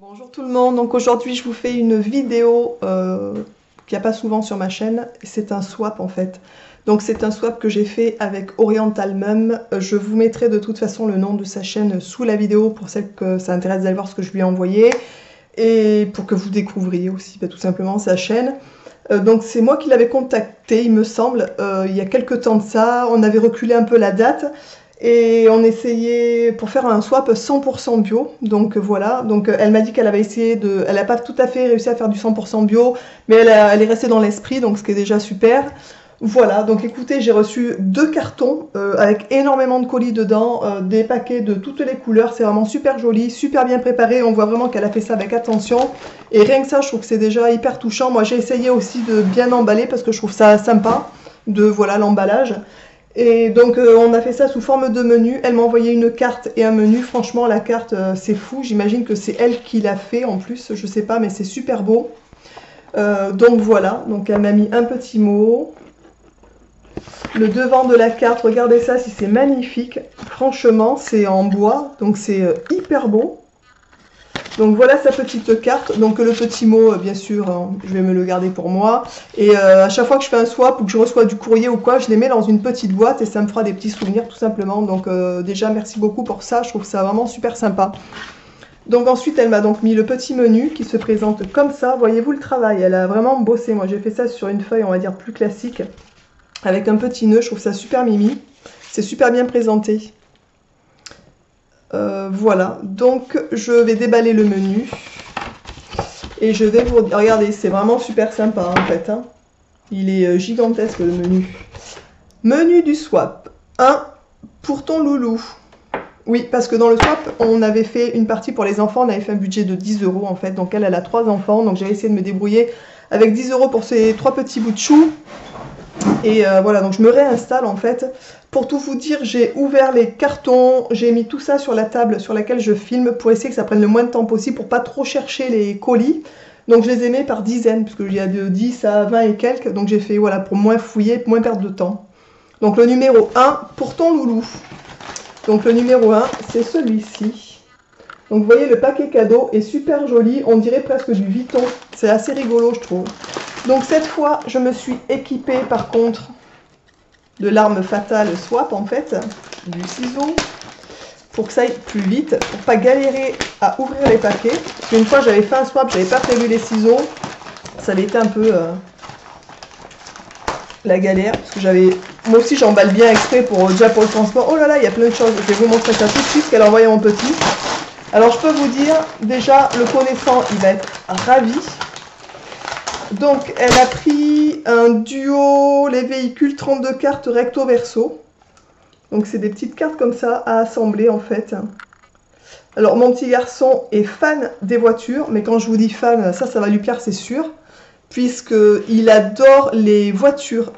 Bonjour tout le monde, donc aujourd'hui je vous fais une vidéo qu'il n'y a pas souvent sur ma chaîne, c'est un swap en fait. Donc c'est un swap que j'ai fait avec Oriental Mum, je vous mettrai de toute façon le nom de sa chaîne sous la vidéo pour celles que ça intéresse d'aller voir ce que je lui ai envoyé et pour que vous découvriez aussi tout simplement sa chaîne. Donc c'est moi qui l'avais contacté il me semble, il y a quelques temps de ça, on avait reculé un peu la date. Et on essayait pour faire un swap 100% bio, donc voilà. Donc elle m'a dit qu'elle avait essayé de, elle n'a pas tout à fait réussi à faire du 100% bio, mais elle est restée dans l'esprit, donc ce qui est déjà super. Voilà, donc écoutez, j'ai reçu 2 cartons avec énormément de colis dedans, des paquets de toutes les couleurs, c'est vraiment super joli, super bien préparé, on voit vraiment qu'elle a fait ça avec attention. Et rien que ça, je trouve que c'est déjà hyper touchant. Moi j'ai essayé aussi de bien emballer parce que je trouve ça sympa, de voilà l'emballage. Et donc on a fait ça sous forme de menu, elle m'a envoyé une carte et un menu, franchement la carte c'est fou, j'imagine que c'est elle qui l'a fait en plus, je sais pas mais c'est super beau. Donc voilà, donc elle m'a mis un petit mot. Le devant de la carte, regardez ça si c'est magnifique, franchement c'est en bois, donc c'est hyper beau. Donc voilà sa petite carte, donc le petit mot bien sûr je vais me le garder pour moi et à chaque fois que je fais un swap ou que je reçois du courrier ou quoi je les mets dans une petite boîte et ça me fera des petits souvenirs tout simplement, donc déjà merci beaucoup pour ça, je trouve ça vraiment super sympa. Donc ensuite elle m'a donc mis le petit menu qui se présente comme ça, voyez-vous le travail, elle a vraiment bossé, moi j'ai fait ça sur une feuille on va dire plus classique avec un petit nœud, je trouve ça super mimi, c'est super bien présenté. Voilà, donc je vais déballer le menu et je vais vous... Regardez, c'est vraiment super sympa en fait, hein. Il est gigantesque le menu. Menu du swap. 1 pour ton loulou. Oui, parce que dans le swap, on avait fait une partie pour les enfants, on avait fait un budget de 10 € en fait, donc elle a 3 enfants, donc j'ai essayé de me débrouiller avec 10 € pour ces 3 petits bouts de chou. Et voilà, donc je me réinstalle en fait. Pour tout vous dire, j'ai ouvert les cartons, j'ai mis tout ça sur la table sur laquelle je filme pour essayer que ça prenne le moins de temps possible pour pas trop chercher les colis. Donc je les ai mis par dizaines, parce qu'il y a de 10 à 20 et quelques. Donc j'ai fait voilà pour moins fouiller, moins perdre de temps. Donc le numéro 1 pour ton loulou. Donc le numéro 1, c'est celui-ci. Donc vous voyez, le paquet cadeau est super joli, on dirait presque du Vuitton. C'est assez rigolo je trouve. Donc cette fois, je me suis équipée par contre de l'arme fatale swap en fait, du ciseau, pour que ça aille plus vite, pour pas galérer à ouvrir les paquets. Parce qu'une fois j'avais fait un swap, j'avais pas prévu les ciseaux, ça avait été un peu la galère, parce que j'avais, moi aussi j'emballe bien exprès pour déjà pour le transport. Oh là là, il y a plein de choses, je vais vous montrer ça tout de suite, qu'elle a envoyé mon petit. Alors je peux vous dire, déjà le connaissant, il va être ravi. Donc elle a pris un duo, les véhicules 32 cartes recto verso. Donc c'est des petites cartes comme ça à assembler en fait. Alors mon petit garçon est fan des voitures, mais quand je vous dis fan, ça va lui plaire c'est sûr. Puisqu'il adore les voitures.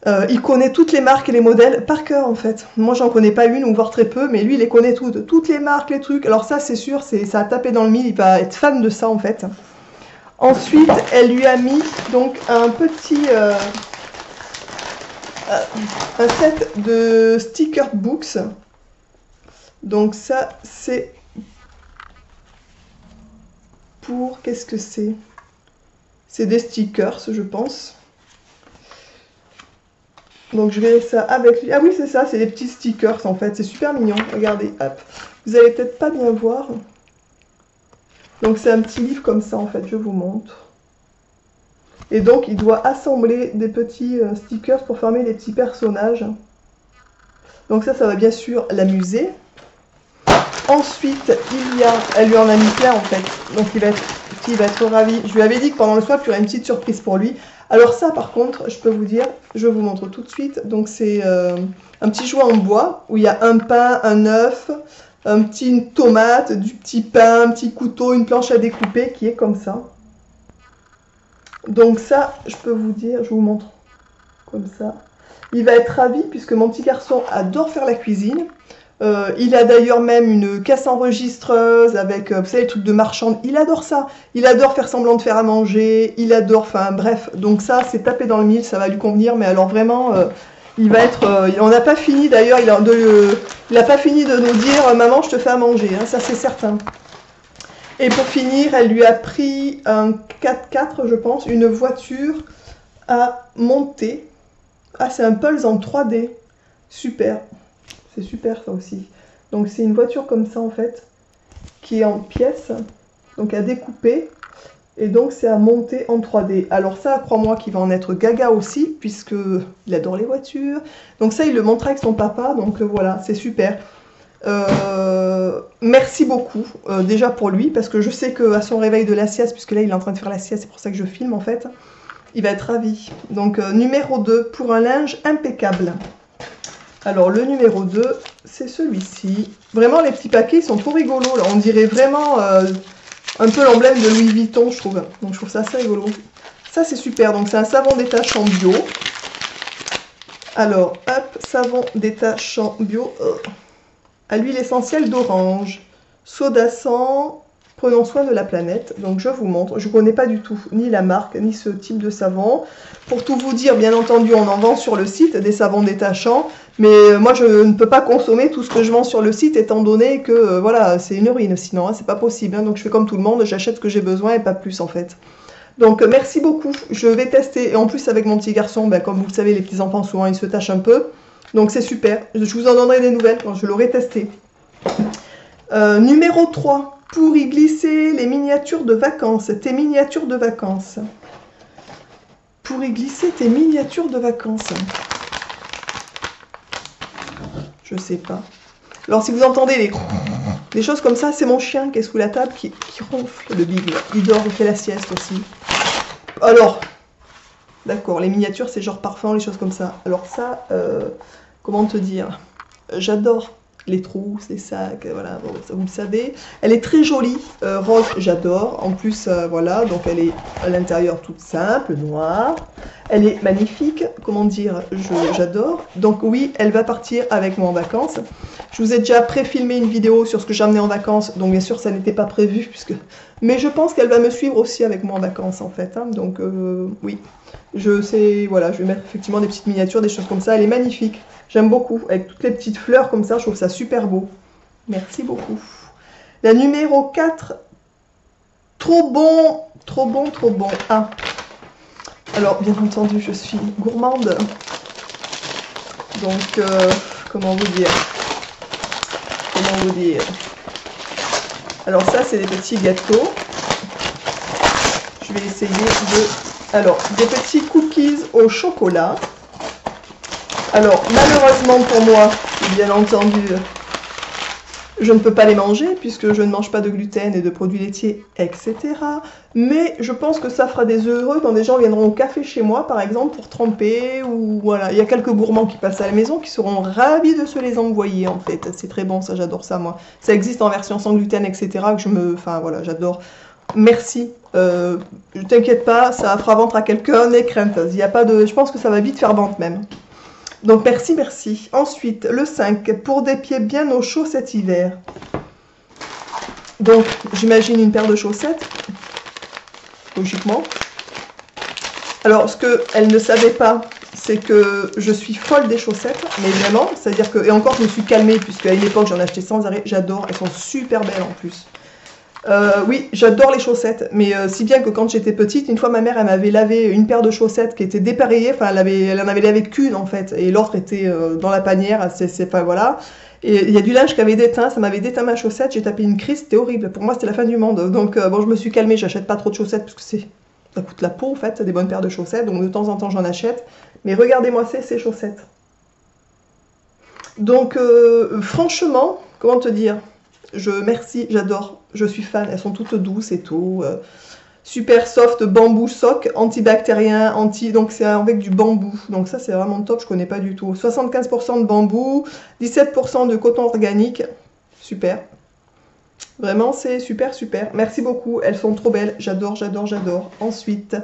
Il connaît toutes les marques et les modèles par cœur en fait. Moi j'en connais pas une ou voire très peu, mais lui il les connaît toutes. Toutes les marques, les trucs. Alors ça c'est sûr, ça a tapé dans le mille, il va être fan de ça en fait. Ensuite, elle lui a mis donc un petit un set de sticker books. Donc ça, c'est pour... Qu'est-ce que c'est? C'est des stickers, je pense. Donc je verrai ça avec lui. Ah oui, c'est ça, c'est des petits stickers en fait. C'est super mignon. Regardez, hop. Vous allez peut-être pas bien voir. Donc c'est un petit livre comme ça en fait, je vous montre. Et donc il doit assembler des petits stickers pour former des petits personnages. Donc ça va bien sûr l'amuser. Ensuite, elle lui en a mis plein en fait. Donc il va être ravi. Je lui avais dit que pendant le swap, il y aurait une petite surprise pour lui. Alors ça par contre, je peux vous dire, je vous montre tout de suite. Donc c'est un petit jouet en bois où il y a un pain, un œuf, une tomate, du petit pain, un petit couteau, une planche à découper qui est comme ça. Donc ça, je peux vous dire, je vous montre comme ça. Il va être ravi puisque mon petit garçon adore faire la cuisine. Il a d'ailleurs même une caisse enregistreuse avec, vous savez, les trucs de marchande. Il adore ça. Il adore faire semblant de faire à manger. Il adore, enfin bref. Donc ça, c'est tapé dans le mille, ça va lui convenir. Mais alors vraiment, il va être... on n'a pas fini d'ailleurs, il n'a pas fini de nous dire « Maman, je te fais à manger hein, », ça c'est certain. Et pour finir, elle lui a pris un 4x4, je pense, une voiture à monter. Ah, c'est un Pulse en 3D. Super. C'est super ça aussi. Donc c'est une voiture comme ça en fait, qui est en pièces, donc à découper. Et donc c'est à monter en 3D. Alors ça, crois-moi qu'il va en être gaga aussi, puisqu'il adore les voitures. Donc ça, il le montre avec son papa, donc voilà, c'est super. Merci beaucoup, déjà pour lui, parce que je sais qu'à son réveil de la sieste, puisque là il est en train de faire la sieste, c'est pour ça que je filme en fait, il va être ravi. Donc numéro 2, pour un linge impeccable. Alors le numéro 2, c'est celui-ci. Vraiment les petits paquets, ils sont trop rigolos, là. On dirait vraiment... un peu l'emblème de Louis Vuitton, je trouve. Donc je trouve ça assez rigolo. Ça c'est super, donc c'est un savon détachant bio. Alors, hop, savon détachant bio. À l'huile essentielle d'orange. Soda sans, prenons soin de la planète. Donc je vous montre, je ne connais pas du tout ni la marque, ni ce type de savon. Pour tout vous dire, bien entendu, on en vend sur le site des savons détachants. Mais moi, je ne peux pas consommer tout ce que je vends sur le site, étant donné que, voilà, c'est une urine, sinon, hein, c'est pas possible. Hein, donc, je fais comme tout le monde, j'achète ce que j'ai besoin et pas plus, en fait. Donc, merci beaucoup. Je vais tester. Et en plus, avec mon petit garçon, ben, comme vous le savez, les petits-enfants, souvent, ils se tâchent un peu. Donc, c'est super. Je vous en donnerai des nouvelles quand je l'aurai testé. Numéro 3. Pour y glisser les miniatures de vacances. Tes miniatures de vacances. Pour y glisser tes miniatures de vacances. Je sais pas. Alors si vous entendez des choses comme ça, c'est mon chien qui est sous la table qui ronfle le big. Il dort, il fait la sieste aussi. Alors, d'accord, les miniatures c'est genre parfum, les choses comme ça. Alors ça, comment te dire, j'adore les trousses, les sacs, voilà, bon, ça, vous le savez. Elle est très jolie, rose, j'adore. En plus, voilà, donc elle est à l'intérieur toute simple, noire. Elle est magnifique, comment dire, j'adore. Donc oui, elle va partir avec moi en vacances. Je vous ai déjà pré-filmé une vidéo sur ce que j'ai amené en vacances, donc bien sûr ça n'était pas prévu, mais je pense qu'elle va me suivre aussi avec moi en vacances en fait. Hein. Donc oui, je sais, voilà, je vais mettre effectivement des petites miniatures, des choses comme ça. Elle est magnifique, j'aime beaucoup, avec toutes les petites fleurs comme ça, je trouve ça super beau. Merci beaucoup. La numéro 4, trop bon, trop bon, trop bon. Ah. Alors, bien entendu, je suis gourmande. Donc, comment vous dire? Comment vous dire? Alors, ça, c'est des petits gâteaux. Je vais essayer de... Alors, des petits cookies au chocolat. Alors, malheureusement pour moi, bien entendu, je ne peux pas les manger puisque je ne mange pas de gluten et de produits laitiers, etc. Mais je pense que ça fera des heureux quand des gens viendront au café chez moi, par exemple, pour tremper ou voilà. Il y a quelques gourmands qui passent à la maison qui seront ravis de se les envoyer, en fait. C'est très bon, ça, j'adore ça, moi. Ça existe en version sans gluten, etc. Enfin, voilà, j'adore. Merci. Ne t'inquiète pas, ça fera ventre à quelqu'un, n'aie crainte. Il y a pas de... Je pense que ça va vite faire ventre, même. Donc merci, merci. Ensuite, le 5, pour des pieds bien au chaud cet hiver. Donc, j'imagine une paire de chaussettes, logiquement. Alors, ce qu'elle ne savait pas, c'est que je suis folle des chaussettes, mais vraiment, c'est-à-dire que... Et encore, je me suis calmée, puisque à une époque, j'en achetais sans arrêt. J'adore, elles sont super belles en plus. Oui, j'adore les chaussettes, mais si bien que quand j'étais petite, une fois ma mère, elle m'avait lavé une paire de chaussettes qui était dépareillée, enfin elle en avait lavé qu'une en fait, et l'autre était dans la panière, enfin voilà. Et il y a du linge qui avait déteint, ça m'avait déteint ma chaussette, j'ai tapé une crise, c'était horrible, pour moi c'était la fin du monde. Donc bon, je me suis calmée, j'achète pas trop de chaussettes parce que ça coûte la peau en fait, c'est des bonnes paires de chaussettes, donc de temps en temps j'en achète. Mais regardez-moi ces chaussettes. Donc franchement, comment te dire? Merci, j'adore, je suis fan, elles sont toutes douces et tout. Super soft bambou sock, antibactérien, donc c'est avec du bambou. Donc ça c'est vraiment top, je connais pas du tout. 75% de bambou, 17% de coton organique, super. Vraiment c'est super, super. Merci beaucoup, elles sont trop belles, j'adore, j'adore, j'adore. Ensuite,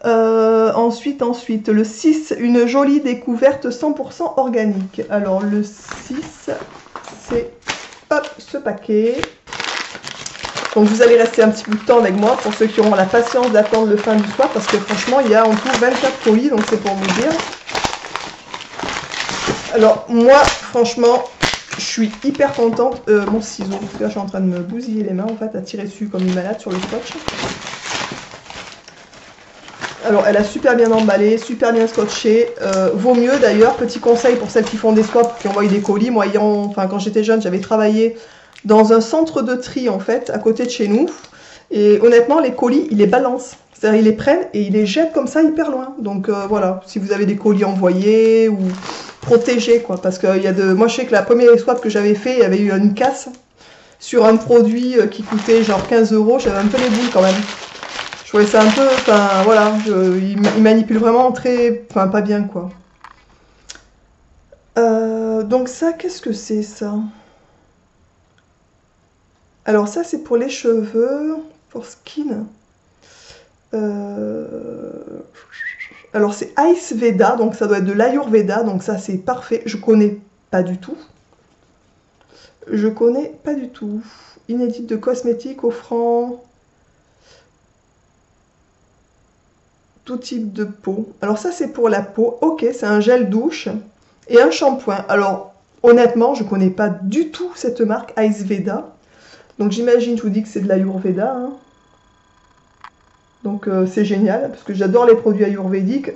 le 6, une jolie découverte 100% organique. Alors le 6, c'est... Hop, ce paquet. Donc vous allez rester un petit bout de temps avec moi pour ceux qui auront la patience d'attendre le fin du soir parce que franchement il y a en tout 24 colis, donc c'est pour vous dire. Alors moi, franchement, je suis hyper contente. Mon ciseau, parce que là je suis en train de me bousiller les mains en fait, à tirer dessus comme une malade sur le scotch. Alors elle a super bien emballé, super bien scotché. Vaut mieux d'ailleurs, petit conseil pour celles qui font des swaps, qui envoient des colis. Moi, quand j'étais jeune, j'avais travaillé dans un centre de tri en fait, à côté de chez nous. Et honnêtement, les colis, ils les balancent. C'est-à-dire, ils les prennent et ils les jettent comme ça hyper loin. Donc voilà, si vous avez des colis envoyés ou protégés, quoi. Parce que moi, je sais que la première swap que j'avais fait, il y avait eu une casse sur un produit qui coûtait genre 15 €. J'avais un peu les boules quand même. Je trouvais ça un peu, enfin voilà, il manipule vraiment enfin pas bien quoi. Donc ça, qu'est-ce que c'est ça? Alors ça c'est pour les cheveux, pour skin. Alors c'est Ayurveda, donc ça doit être de l'Ayurveda, donc ça c'est parfait. Je connais pas du tout. Je connais pas du tout. Inédite de cosmétiques offrant tout type de peau. Alors ça c'est pour la peau. Ok, c'est un gel douche et un shampoing. Alors honnêtement, je connais pas du tout cette marque Ayurveda. Donc j'imagine, je vous dis que c'est de l'Ayurveda. Hein. Donc c'est génial parce que j'adore les produits ayurvédiques.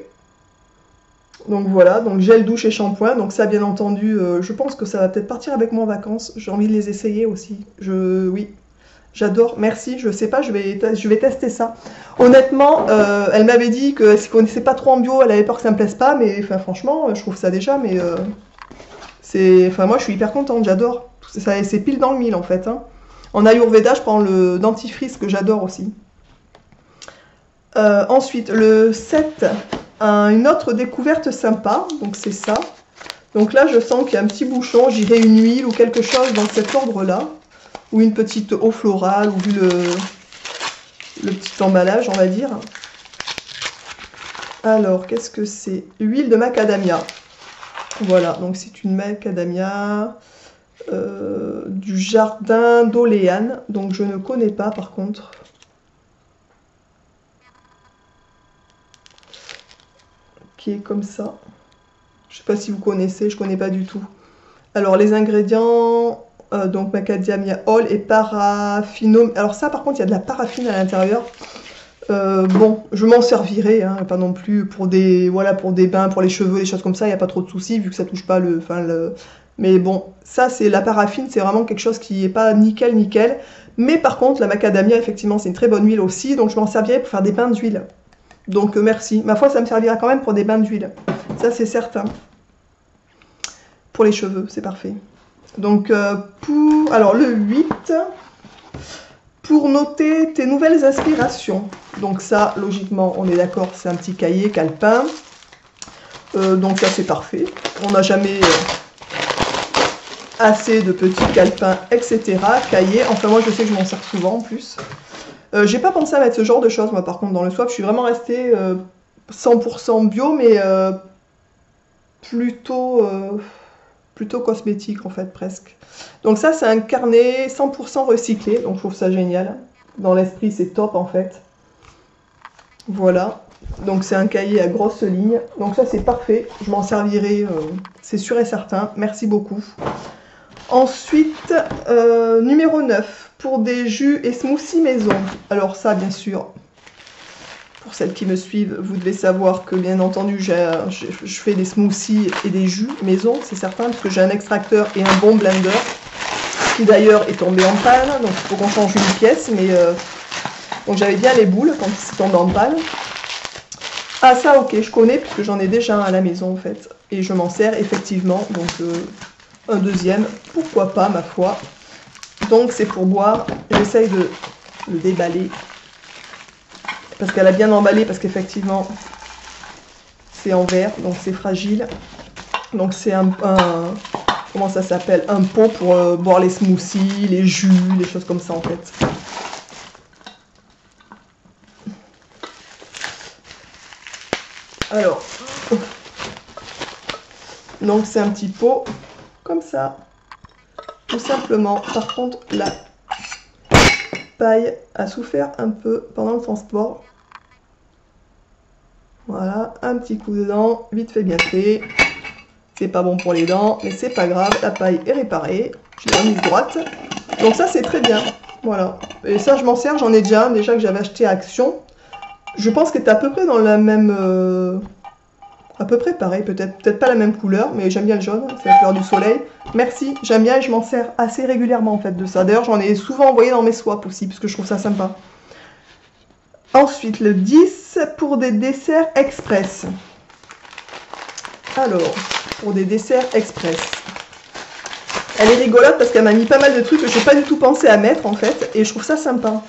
Donc voilà, donc gel douche et shampoing. Donc ça, bien entendu, je pense que ça va peut-être partir avec moi en vacances. J'ai envie de les essayer aussi. Oui, j'adore. Merci. Je sais pas, je vais tester ça. Honnêtement, elle m'avait dit que si connaissait pas trop en bio, elle avait peur que ça me plaise pas. Mais enfin, franchement, je trouve ça déjà. Mais enfin, moi, je suis hyper contente. J'adore. C'est pile dans le mille en fait. Hein. En Ayurveda, je prends le dentifrice que j'adore aussi. Ensuite, le 7, une autre découverte sympa, donc c'est ça. Donc là, je sens qu'il y a un petit bouchon, j'irai une huile ou quelque chose dans cet ordre-là, ou une petite eau florale, ou vu le petit emballage, on va dire. Alors, qu'est-ce que c'est? Huile de macadamia. Voilà, donc c'est une macadamia du jardin d'Oléane, donc je ne connais pas par contre. Qui est comme ça. Je sais pas si vous connaissez, je connais pas du tout. Alors les ingrédients, donc macadamia oil et paraffino. Alors ça par contre il y a de la paraffine à l'intérieur. Bon, je m'en servirai, hein, pas non plus pour des bains, pour les cheveux, des choses comme ça, il n'y a pas trop de soucis vu que ça touche pas Mais bon, ça c'est la paraffine, c'est vraiment quelque chose qui est pas nickel. Mais par contre la macadamia effectivement c'est une très bonne huile aussi, donc je m'en servirai pour faire des bains d'huile. Donc merci. Ma foi, ça me servira quand même pour des bains d'huile. Ça, c'est certain. Pour les cheveux, c'est parfait. Donc, alors, le 8, pour noter tes nouvelles inspirations. Donc ça, logiquement, on est d'accord, c'est un petit cahier calepin. Donc ça, c'est parfait. On n'a jamais assez de petits calepins, etc. Cahiers. Enfin, moi, je sais que je m'en sers souvent, en plus. J'ai pas pensé à mettre ce genre de choses, moi, par contre, dans le swap. Je suis vraiment restée 100% bio, mais plutôt cosmétique, en fait, presque. Donc ça, c'est un carnet 100% recyclé, donc je trouve ça génial. Dans l'esprit, c'est top, en fait. Voilà. Donc c'est un cahier à grosses lignes. Donc ça, c'est parfait. Je m'en servirai, c'est sûr et certain. Merci beaucoup. Ensuite, numéro 9, pour des jus et smoothies maison. Alors ça, bien sûr, pour celles qui me suivent, vous devez savoir que, bien entendu, je fais des smoothies et des jus maison, c'est certain, parce que j'ai un extracteur et un bon blender, qui d'ailleurs est tombé en panne, donc il faut qu'on change une pièce, mais donc j'avais bien les boules quand c'est tombé en panne. Ah ça, ok, je connais, puisque j'en ai déjà un à la maison, en fait, et je m'en sers effectivement, donc... un deuxième, pourquoi pas, ma foi. Donc c'est pour boire. J'essaye de le déballer parce qu'elle a bien emballé, parce qu'effectivement c'est en verre, donc c'est fragile. Donc c'est comment ça s'appelle, un pot pour boire les smoothies, les jus, les choses comme ça en fait. Alors donc c'est un petit pot comme ça, tout simplement. Par contre, la paille a souffert un peu pendant le transport. Voilà, un petit coup dedans, vite fait, bien fait. C'est pas bon pour les dents, mais c'est pas grave, la paille est réparée. Je l'ai remise droite. Donc ça, c'est très bien. Voilà. Et ça, je m'en sers, j'en ai déjà un déjà que j'avais acheté à Action. Je pense que c'est à peu près dans la même... à peu près pareil, peut-être pas la même couleur, mais j'aime bien le jaune, c'est la couleur du soleil. Merci, j'aime bien et je m'en sers assez régulièrement en fait de ça. D'ailleurs, j'en ai souvent envoyé dans mes swaps aussi, parce que je trouve ça sympa. Ensuite, le 10 pour des desserts express. Alors, pour des desserts express. Elle est rigolote parce qu'elle m'a mis pas mal de trucs que je n'ai pas du tout pensé à mettre en fait, et je trouve ça sympa.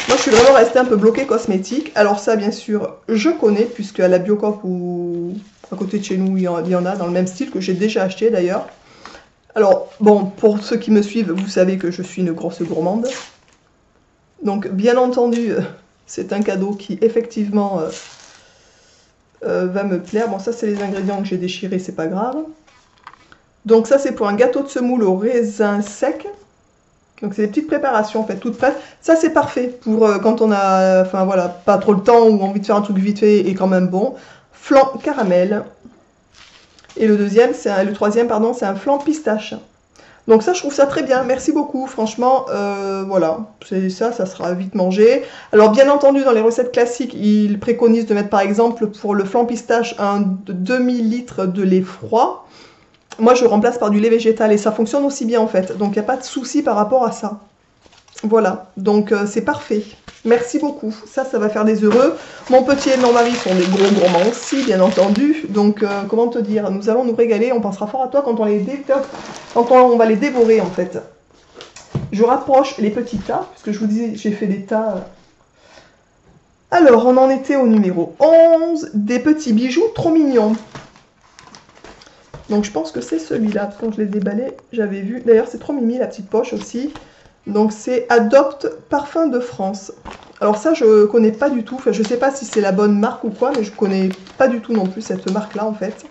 Moi, je suis vraiment restée un peu bloquée cosmétique. Alors ça, bien sûr, je connais, puisque à la Biocoop ou à côté de chez nous, il y en a dans le même style que j'ai déjà acheté d'ailleurs. Alors, bon, pour ceux qui me suivent, vous savez que je suis une grosse gourmande. Donc, bien entendu, c'est un cadeau qui, effectivement, va me plaire. Bon, ça, c'est les ingrédients que j'ai déchirés, c'est pas grave. Donc ça, c'est pour un gâteau de semoule au raisin sec. Donc c'est des petites préparations en fait, toutes prêtes. Ça c'est parfait pour quand on a, enfin voilà, pas trop le temps ou envie de faire un truc vite fait et quand même bon. Flan caramel. Et le troisième pardon, c'est un flan pistache. Donc ça je trouve ça très bien, merci beaucoup. Franchement, voilà, c'est ça sera vite mangé. Alors bien entendu dans les recettes classiques, ils préconisent de mettre par exemple pour le flan pistache un demi-litre de lait froid. Moi, je remplace par du lait végétal et ça fonctionne aussi bien en fait. Donc, il n'y a pas de souci par rapport à ça. Voilà, donc c'est parfait. Merci beaucoup. Ça va faire des heureux. Mon petit et mon mari sont des gros gourmands aussi, bien entendu. Donc, comment te dire, nous allons nous régaler. On pensera fort à toi quand on va les dévorer en fait. Je rapproche les petits tas, puisque je vous disais, j'ai fait des tas. Alors, on en était au numéro 11. Des petits bijoux trop mignons. Donc je pense que c'est celui-là, quand je l'ai déballé, j'avais vu. D'ailleurs c'est trop mimi la petite poche aussi. Donc c'est Adopte Parfum de France. Alors ça je connais pas du tout, enfin, je sais pas si c'est la bonne marque ou quoi, mais je connais pas du tout non plus cette marque-là en fait.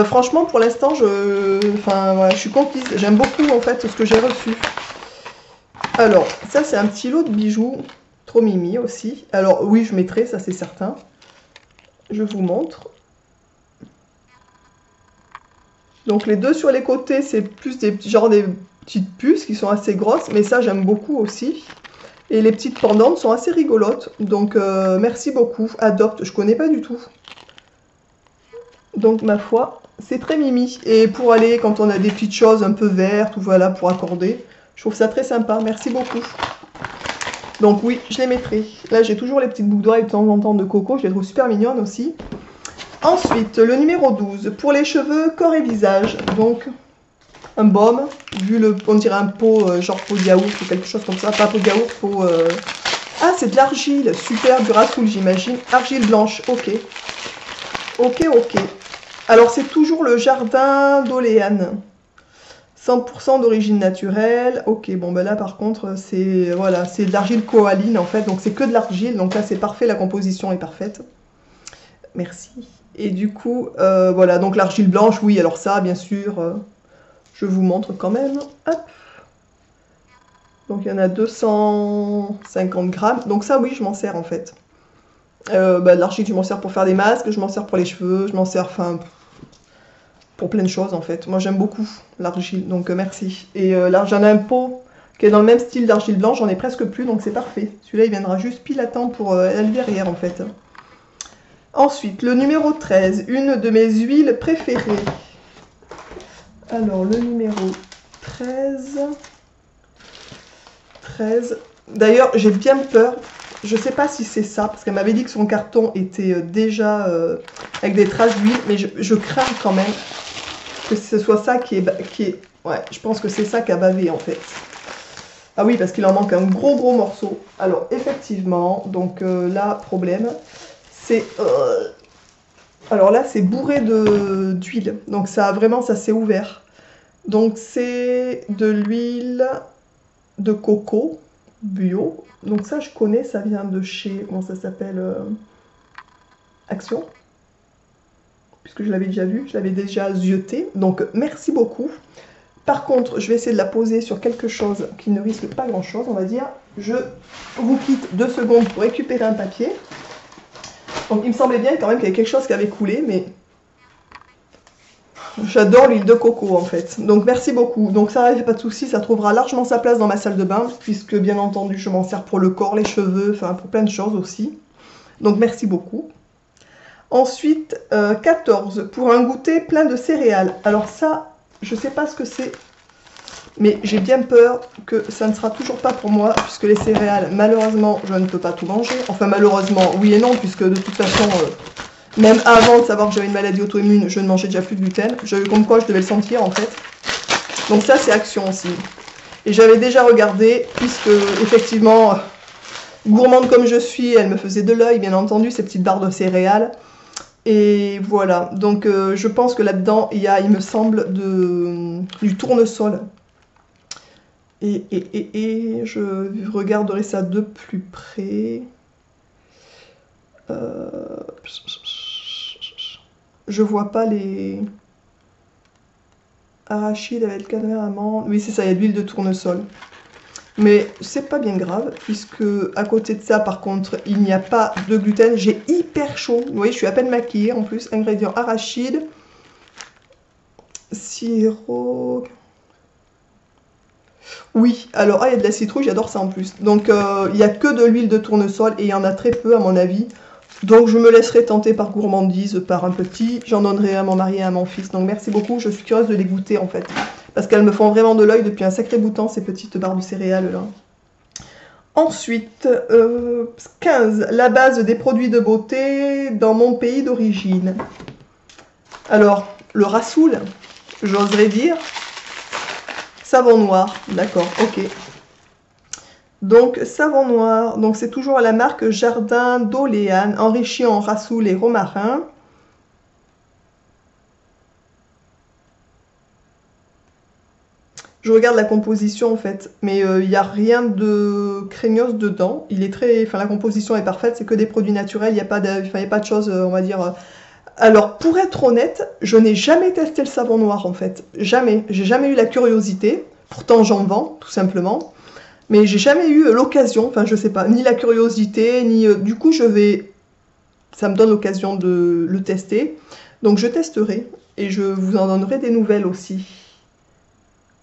Franchement pour l'instant voilà, je suis conquise, j'aime beaucoup en fait ce que j'ai reçu. Alors ça c'est un petit lot de bijoux, trop mimi aussi. Alors oui je mettrai, ça c'est certain. Je vous montre. Donc les deux sur les côtés, c'est plus des petites puces qui sont assez grosses, mais ça j'aime beaucoup aussi. Et les petites pendantes sont assez rigolotes, donc merci beaucoup. Adopte, je connais pas du tout. Donc ma foi, c'est très mimi. Et pour aller, quand on a des petites choses un peu vertes, ou voilà, pour accorder, je trouve ça très sympa, merci beaucoup. Donc oui, je les mettrai. Là j'ai toujours les petites boucles d'oreilles de temps en temps de coco, je les trouve super mignonnes aussi. Ensuite, le numéro 12, pour les cheveux, corps et visage. Donc, un baume, on dirait un pot, genre pot de yaourt ou quelque chose comme ça. Pas pot de yaourt, pot... Ah, c'est de l'argile, super, du rasoul, j'imagine. Argile blanche, ok. Ok. Alors, c'est toujours le jardin d'Oléane. 100% d'origine naturelle. Ok, bon, ben là, par contre, c'est voilà, c'est de l'argile koaline, en fait. Donc, c'est que de l'argile. Donc là, c'est parfait, la composition est parfaite. Merci. Et du coup, voilà, donc l'argile blanche, oui, alors ça, bien sûr, je vous montre quand même. Hop. Donc il y en a 250 grammes. Donc ça, oui, je m'en sers en fait. L'argile, je m'en sers pour faire des masques, je m'en sers pour les cheveux, je m'en sers, enfin, pour plein de choses en fait. Moi, j'aime beaucoup l'argile, donc merci. Et là, j'en ai un pot qui est dans le même style d'argile blanche, j'en ai presque plus, donc c'est parfait. Celui-là, il viendra juste pile à temps pour la verrière en fait. Ensuite, le numéro 13, une de mes huiles préférées. Alors, le numéro 13. D'ailleurs, j'ai bien peur. Je ne sais pas si c'est ça, parce qu'elle m'avait dit que son carton était déjà avec des traces d'huile, mais je crains quand même que ce soit ça qui est... Ouais, je pense que c'est ça qui a bavé, en fait. Ah oui, parce qu'il en manque un gros morceau. Alors, effectivement, donc là, problème... C'est alors là c'est bourré d'huile, donc ça vraiment ça s'est ouvert. Donc c'est de l'huile de coco bio. Donc ça je connais, ça vient de chez, comment ça s'appelle, Action. Puisque je l'avais déjà vu, je l'avais déjà zioté. Donc merci beaucoup. Par contre, je vais essayer de la poser sur quelque chose qui ne risque pas grand chose, on va dire. Je vous quitte 2 secondes pour récupérer un papier. Donc il me semblait bien quand même qu'il y avait quelque chose qui avait coulé, mais J'adore l'huile de coco en fait. Donc merci beaucoup. Donc ça, il n'y a pas de souci, ça trouvera largement sa place dans ma salle de bain, puisque bien entendu, je m'en sers pour le corps, les cheveux, enfin pour plein de choses aussi. Donc merci beaucoup. Ensuite, 14, pour un goûter plein de céréales. Alors ça, je sais pas ce que c'est, mais j'ai bien peur que ça ne sera toujours pas pour moi, puisque les céréales, malheureusement, je ne peux pas tout manger. Enfin malheureusement, oui et non, puisque de toute façon... même avant de savoir que j'avais une maladie auto-immune, je ne mangeais déjà plus de gluten. Comme quoi je devais le sentir en fait. Donc ça c'est action aussi. Et j'avais déjà regardé, puisque effectivement, gourmande comme je suis, elle me faisait de l'œil bien entendu, ces petites barres de céréales. Et voilà, donc je pense que là-dedans il y a, il me semble, du tournesol. Et je regarderai ça de plus près. Je vois pas les arachides avec canard, amande. Oui, c'est ça, il y a de l'huile de tournesol. Mais c'est pas bien grave, puisque à côté de ça, par contre, il n'y a pas de gluten. J'ai hyper chaud. Vous voyez, je suis à peine maquillée. En plus, ingrédients arachides, sirop. Oui, alors, il y a de la citrouille, j'adore ça en plus. Donc, il n'y a que de l'huile de tournesol et il y en a très peu, à mon avis. Donc je me laisserai tenter par gourmandise, par un petit, j'en donnerai à mon mari et à mon fils. Donc merci beaucoup, je suis curieuse de les goûter en fait. Parce qu'elles me font vraiment de l'œil depuis un sacré bout de temps, ces petites barres de céréales là. Ensuite, 15, la base des produits de beauté dans mon pays d'origine. Alors, le rassoul, j'oserais dire. Savon noir, d'accord, ok. Donc, savon noir, donc c'est toujours la marque Jardin d'Oléane, enrichi en rassoul et romarin. Je regarde la composition en fait, mais il n'y a rien de craignos dedans. Il est très, enfin la composition est parfaite, c'est que des produits naturels, il n'y a pas de choses, on va dire. Alors, pour être honnête, je n'ai jamais testé le savon noir en fait, jamais. J'ai jamais eu la curiosité, pourtant j'en vends, tout simplement. Mais j'ai jamais eu l'occasion, enfin je sais pas, ni la curiosité, ni... du coup ça me donne l'occasion de le tester. Donc je testerai et je vous en donnerai des nouvelles aussi.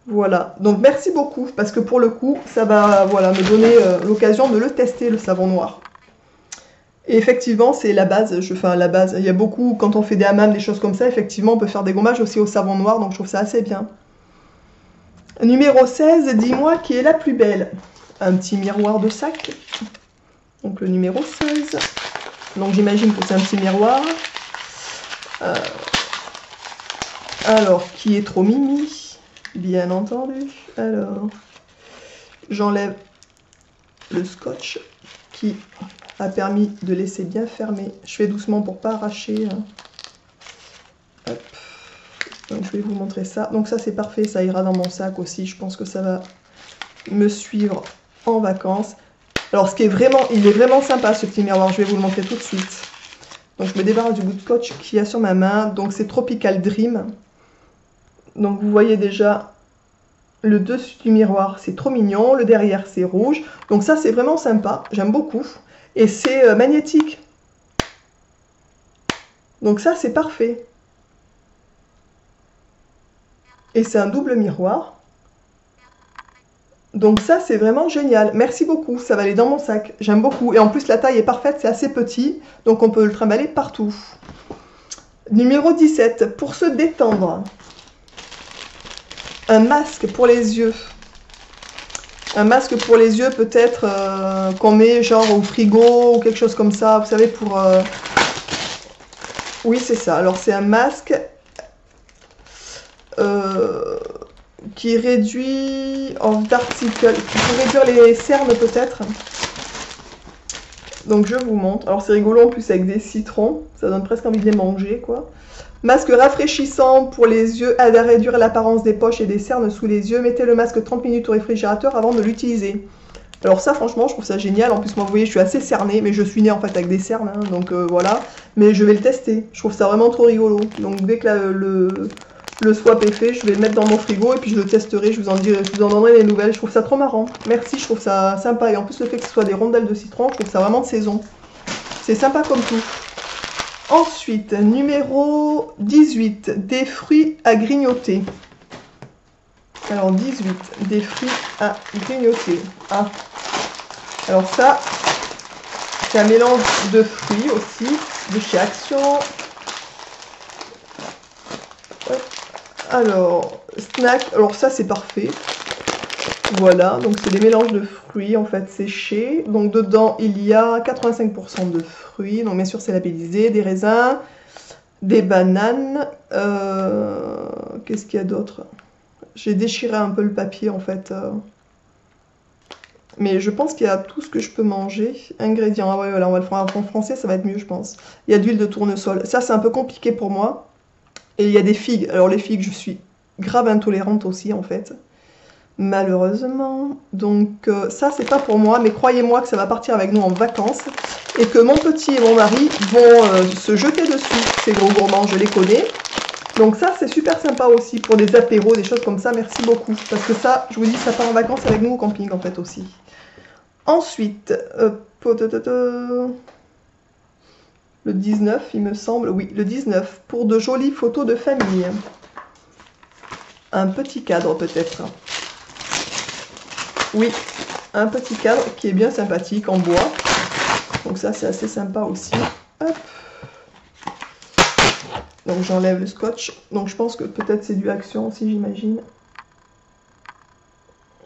Voilà, donc merci beaucoup parce que pour le coup, ça va voilà, me donner l'occasion de le tester, le savon noir. Et effectivement, c'est la base, enfin la base, il y a beaucoup, quand on fait des hammams, des choses comme ça, effectivement on peut faire des gommages aussi au savon noir, donc je trouve ça assez bien. Numéro 16, dis-moi qui est la plus belle. Un petit miroir de sac. Donc le numéro 16. Donc j'imagine que c'est un petit miroir. Alors, qui est trop mimi? Bien entendu. Alors, j'enlève le scotch qui a permis de laisser bien fermer. Je fais doucement pour pas arracher. Hop. Donc je vais vous montrer ça. Donc ça c'est parfait, ça ira dans mon sac aussi. Je pense que ça va me suivre en vacances. Alors ce qui est vraiment, il est vraiment sympa ce petit miroir. Je vais vous le montrer tout de suite. Donc je me débarrasse du bout de scotch qu'il y a sur ma main. Donc c'est Tropical Dream. Donc vous voyez déjà le dessus du miroir, c'est trop mignon. Le derrière c'est rouge. Donc ça c'est vraiment sympa. J'aime beaucoup. Et c'est magnétique. Donc ça c'est parfait. Et c'est un double miroir. Donc ça, c'est vraiment génial. Merci beaucoup, ça va aller dans mon sac. J'aime beaucoup. Et en plus, la taille est parfaite, c'est assez petit. Donc on peut le trimballer partout. Numéro 17, pour se détendre. Un masque pour les yeux. Un masque pour les yeux, peut-être qu'on met genre au frigo ou quelque chose comme ça. Vous savez, pour... Oui, c'est ça. Alors c'est un masque... qui réduit en particules, pour réduire les cernes peut-être. Donc je vous montre. Alors c'est rigolo en plus avec des citrons, ça donne presque envie de les manger quoi. Masque rafraîchissant pour les yeux, aide à réduire l'apparence des poches et des cernes sous les yeux. Mettez le masque 30 minutes au réfrigérateur avant de l'utiliser. Alors ça franchement je trouve ça génial. En plus moi vous voyez je suis assez cernée, mais je suis née en fait avec des cernes, hein, donc voilà. Mais je vais le tester, je trouve ça vraiment trop rigolo. Donc dès que le swap est fait, je vais le mettre dans mon frigo et puis je le testerai, je vous en donnerai les nouvelles. Je trouve ça trop marrant. Merci, je trouve ça sympa. Et en plus, le fait que ce soit des rondelles de citron, je trouve ça vraiment de saison. C'est sympa comme tout. Ensuite, numéro 18, des fruits à grignoter. Alors 18, des fruits à grignoter. Ah. Alors ça, c'est un mélange de fruits aussi, de chez Action. Alors, snack, alors ça c'est parfait. Voilà, donc c'est des mélanges de fruits en fait séchés. Donc dedans il y a 85% de fruits, donc bien sûr c'est labellisé, des raisins, des bananes. Qu'est-ce qu'il y a d'autre? J'ai déchiré un peu le papier en fait. Mais je pense qu'il y a tout ce que je peux manger. Ingrédients, ah ouais, voilà, on va le faire en français, ça va être mieux je pense. Il y a de l'huile de tournesol, ça c'est un peu compliqué pour moi. Et il y a des figues, alors les figues je suis grave intolérante aussi en fait. Malheureusement, donc ça c'est pas pour moi, mais croyez-moi que ça va partir avec nous en vacances et que mon petit et mon mari vont se jeter dessus, ces gros gourmands, je les connais. Donc ça c'est super sympa aussi pour des apéros, des choses comme ça, merci beaucoup. Parce que ça, je vous dis, ça part en vacances avec nous au camping en fait aussi. Ensuite, le 19 il me semble, oui le 19, pour de jolies photos de famille. Un petit cadre peut-être. Oui, un petit cadre qui est bien sympathique en bois. Donc ça c'est assez sympa aussi. Hop. Donc j'enlève le scotch. Donc je pense que peut-être c'est du Action aussi j'imagine.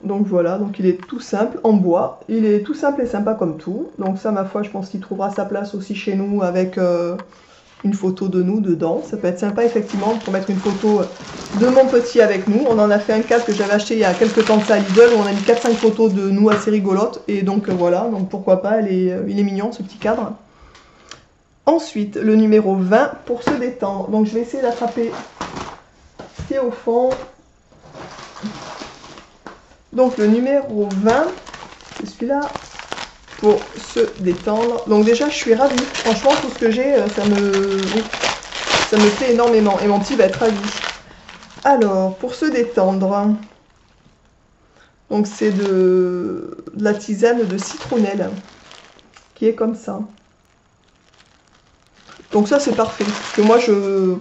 Donc voilà, donc il est tout simple en bois. Il est tout simple et sympa comme tout. Donc ça ma foi je pense qu'il trouvera sa place aussi chez nous avec une photo de nous dedans. Ça peut être sympa effectivement pour mettre une photo de mon petit avec nous. On en a fait un cadre que j'avais acheté il y a quelques temps de ça à Lidl où on a mis 4-5 photos de nous assez rigolotes. Et donc voilà, donc pourquoi pas, il est mignon ce petit cadre. Ensuite, le numéro 20 pour se détendre. Donc je vais essayer d'attraper ce qui est au fond. Donc le numéro 20, c'est celui-là. Pour se détendre. Donc déjà je suis ravie. Franchement tout ce que j'ai ça me plaît énormément. Et mon petit va être ravi. Alors pour se détendre. Donc c'est de la tisane de citronnelle. Qui est comme ça. Donc ça c'est parfait. Parce que moi je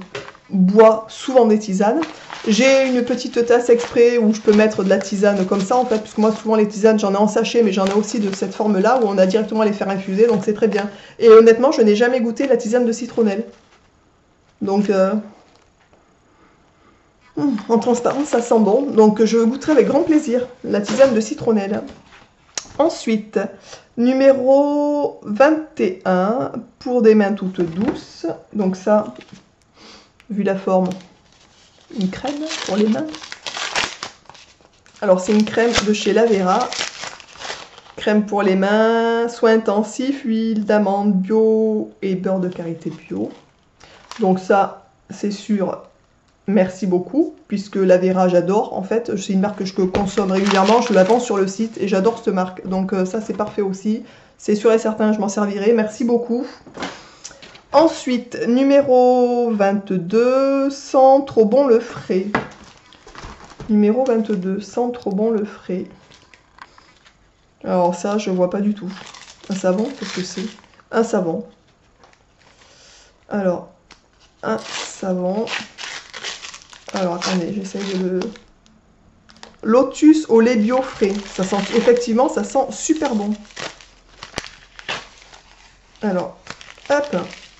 bois souvent des tisanes. J'ai une petite tasse exprès où je peux mettre de la tisane comme ça en fait, puisque moi souvent les tisanes j'en ai en sachet, mais j'en ai aussi de cette forme là où on a directement à les faire infuser, donc c'est très bien. Et honnêtement je n'ai jamais goûté la tisane de citronnelle. Donc en transparence ça sent bon, donc je goûterai avec grand plaisir la tisane de citronnelle. Ensuite, numéro 21, pour des mains toutes douces, donc ça, vu la forme, une crème pour les mains. Alors c'est une crème de chez Lavera. Crème pour les mains, soins intensifs, huile d'amande bio et beurre de karité bio. Donc ça c'est sûr, merci beaucoup, puisque Lavera j'adore en fait. C'est une marque que je consomme régulièrement, je la vends sur le site et j'adore cette marque. Donc ça c'est parfait aussi. C'est sûr et certain, je m'en servirai. Merci beaucoup. Ensuite, numéro 22, sent trop bon le frais. Numéro 22, sent trop bon le frais. Alors ça, je vois pas du tout. Un savon, qu'est-ce que c'est? Un savon. Alors, un savon. Alors, attendez, j'essaye de le... Lotus au lait bio frais. Ça sent, effectivement, ça sent super bon. Alors, hop.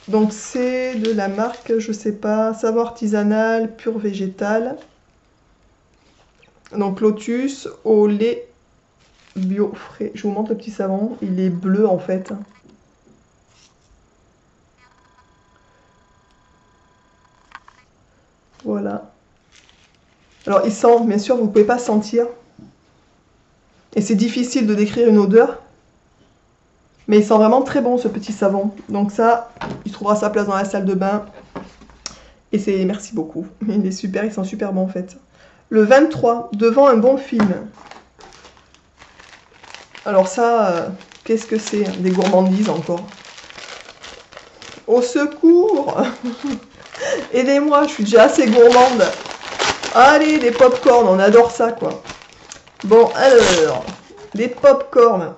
Donc c'est de la marque, je sais pas, savon artisanal, pur végétal. Donc Lotus au lait bio frais. Je vous montre le petit savon, il est bleu en fait. Voilà. Alors il sent, bien sûr, vous ne pouvez pas sentir. Et c'est difficile de décrire une odeur. Mais il sent vraiment très bon ce petit savon. Donc ça, il trouvera sa place dans la salle de bain. Et c'est merci beaucoup. Il est super, il sent super bon en fait. Le 23, devant un bon film. Alors ça, qu'est-ce que c'est? Des gourmandises encore. Au secours! Aidez-moi, je suis déjà assez gourmande. Allez, des pop-corn, on adore ça quoi. Bon, alors, des pop-corn.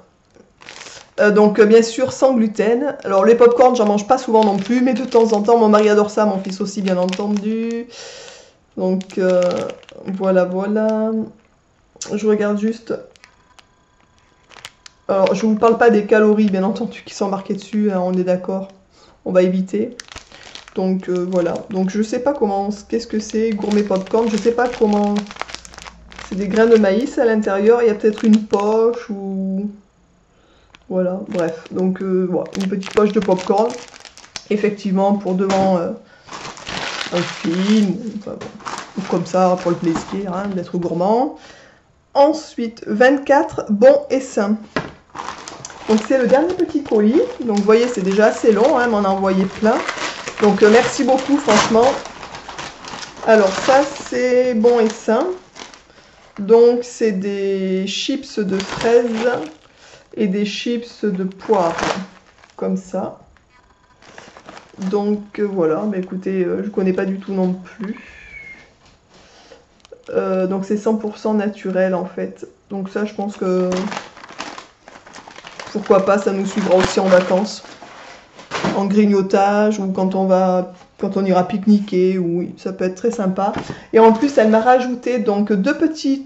Donc bien sûr sans gluten. Alors les pop-corn j'en mange pas souvent non plus, mais de temps en temps mon mari adore ça, mon fils aussi bien entendu. Donc voilà voilà. Je regarde juste. Alors je vous parle pas des calories bien entendu qui sont marquées dessus, hein, on est d'accord. On va éviter. Donc voilà. Donc je sais pas comment. Qu'est-ce que c'est gourmet popcorn? Je sais pas comment. C'est des grains de maïs à l'intérieur. Il y a peut-être une poche ou. Voilà, bref, donc voilà, une petite poche de popcorn, effectivement pour devant un film, enfin, bon, ou comme ça pour le plaisir, hein, d'être gourmand. Ensuite, 24 bons et sains. Donc c'est le dernier petit colis, donc vous voyez c'est déjà assez long, hein, mais on a envoyé plein. Donc merci beaucoup franchement. Alors ça c'est bon et sain, donc c'est des chips de fraises et des chips de poire, comme ça. Donc voilà, bah écoutez, je connais pas du tout non plus. Donc c'est 100% naturel en fait. Donc ça je pense que pourquoi pas, ça nous suivra aussi en vacances. En grignotage ou quand on ira pique-niquer, oui, ça peut être très sympa. Et en plus elle m'a rajouté donc deux petits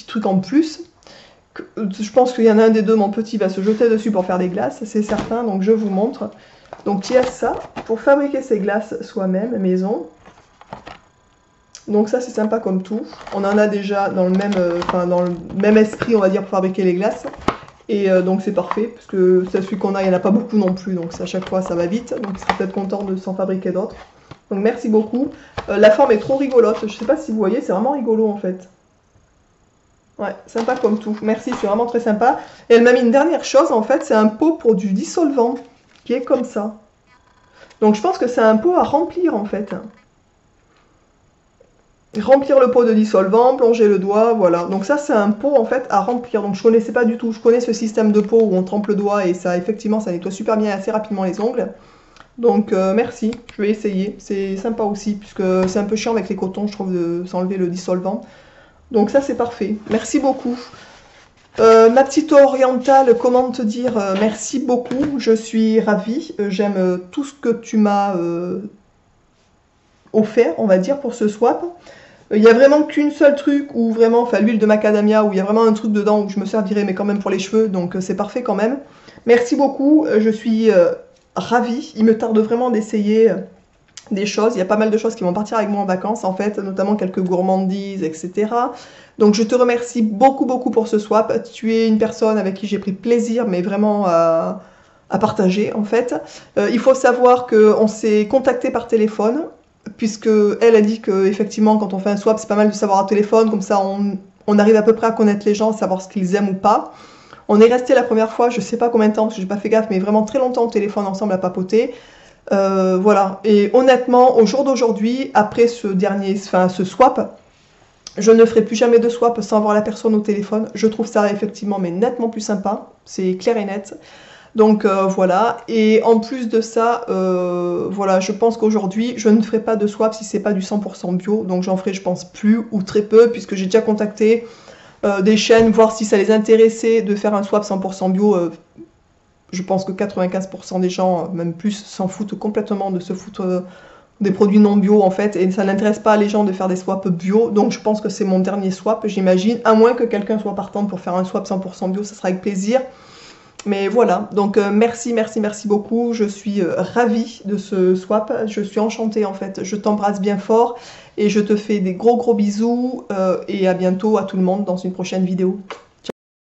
trucs en plus. Je pense qu'il y en a un des deux, mon petit va se jeter dessus pour faire des glaces, c'est certain, donc je vous montre. Donc il y a ça, pour fabriquer ses glaces soi-même, maison. Donc ça c'est sympa comme tout. On en a déjà dans le même esprit, on va dire, pour fabriquer les glaces. Et donc c'est parfait, parce que c'est celui qu'on a, il n'y en a pas beaucoup non plus, donc à chaque fois ça va vite. Donc il serait peut-être content de s'en fabriquer d'autres. Donc merci beaucoup. La forme est trop rigolote, je ne sais pas si vous voyez, c'est vraiment rigolo en fait. Ouais, sympa comme tout. Merci, c'est vraiment très sympa. Et elle m'a mis une dernière chose, en fait, c'est un pot pour du dissolvant, qui est comme ça. Donc je pense que c'est un pot à remplir, en fait. Remplir le pot de dissolvant, plonger le doigt, voilà. Donc ça, c'est un pot, en fait, à remplir. Donc je connaissais pas du tout. Je connais ce système de pot où on trempe le doigt et ça, effectivement, ça nettoie super bien et assez rapidement les ongles. Donc merci, je vais essayer. C'est sympa aussi, puisque c'est un peu chiant avec les cotons, je trouve, de s'enlever le dissolvant. Donc ça, c'est parfait. Merci beaucoup. Ma petite orientale, comment te dire, merci beaucoup, je suis ravie, j'aime tout ce que tu m'as offert, on va dire, pour ce swap. Il n'y a vraiment qu'une seule truc où vraiment, enfin l'huile de macadamia, où il y a vraiment un truc dedans où je me servirais, mais quand même pour les cheveux, donc c'est parfait quand même. Merci beaucoup, je suis ravie, il me tarde vraiment d'essayer des choses. Il y a pas mal de choses qui vont partir avec moi en vacances, en fait, notamment quelques gourmandises, etc. Donc je te remercie beaucoup, beaucoup pour ce swap. Tu es une personne avec qui j'ai pris plaisir, mais vraiment à partager, en fait. Il faut savoir qu'on s'est contacté par téléphone, puisque elle a dit que effectivement, quand on fait un swap, c'est pas mal de savoir au téléphone, comme ça on arrive à peu près à connaître les gens, savoir ce qu'ils aiment ou pas. On est resté la première fois, je sais pas combien de temps, parce que j'ai pas fait gaffe, mais vraiment très longtemps au téléphone ensemble à papoter. Voilà, et honnêtement, au jour d'aujourd'hui, après ce swap, je ne ferai plus jamais de swap sans voir la personne au téléphone. Je trouve ça effectivement mais nettement plus sympa, c'est clair et net. Donc voilà, et en plus de ça, voilà, je pense qu'aujourd'hui, je ne ferai pas de swap si c'est pas du 100% bio, donc j'en ferai je pense plus ou très peu, puisque j'ai déjà contacté des chaînes, voir si ça les intéressait de faire un swap 100% bio. Je pense que 95% des gens, même plus, s'en foutent complètement de se foutre des produits non bio en fait, et ça n'intéresse pas les gens de faire des swaps bio, donc je pense que c'est mon dernier swap, j'imagine, à moins que quelqu'un soit partant pour faire un swap 100% bio, ça sera avec plaisir. Mais voilà, donc merci, merci, merci beaucoup, je suis ravie de ce swap, je suis enchantée en fait, je t'embrasse bien fort, et je te fais des gros gros bisous, et à bientôt à tout le monde dans une prochaine vidéo.